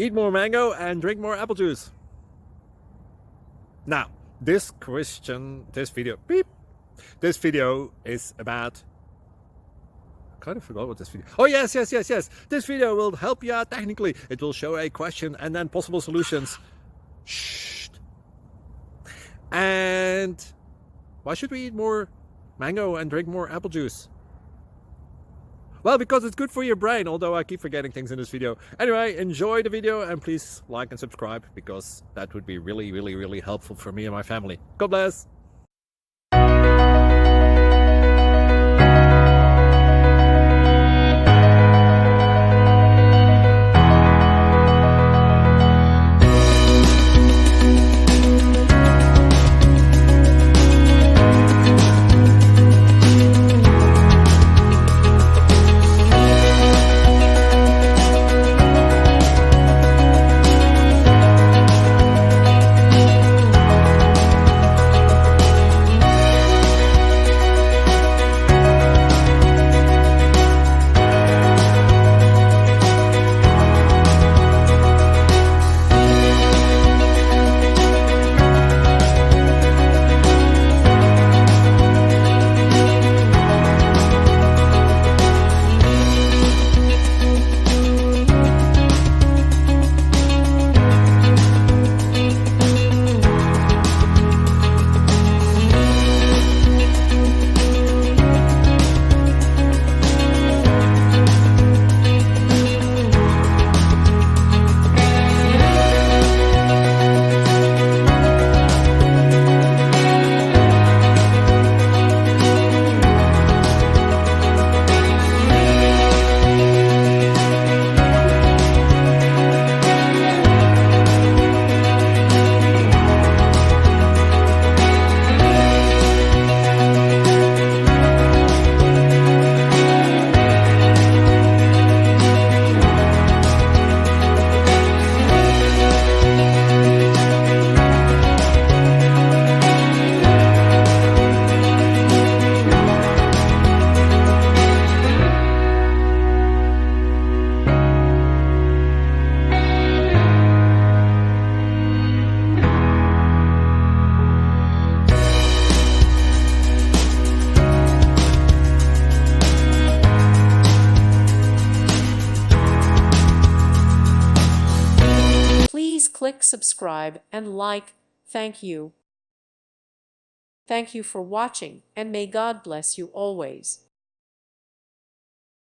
Eat more mango and drink more apple juice. Now, this video is about... I kind of forgot what this video... Oh, yes. This video will help you out technically. It will show a question and then possible solutions. Shh. And why should we eat more mango and drink more apple juice? Well, because it's good for your brain, although I keep forgetting things in this video. Anyway, enjoy the video and please like and subscribe, because that would be really helpful for me and my family. God bless! Please click subscribe and like. Thank you. Thank you for watching, and may God bless you always.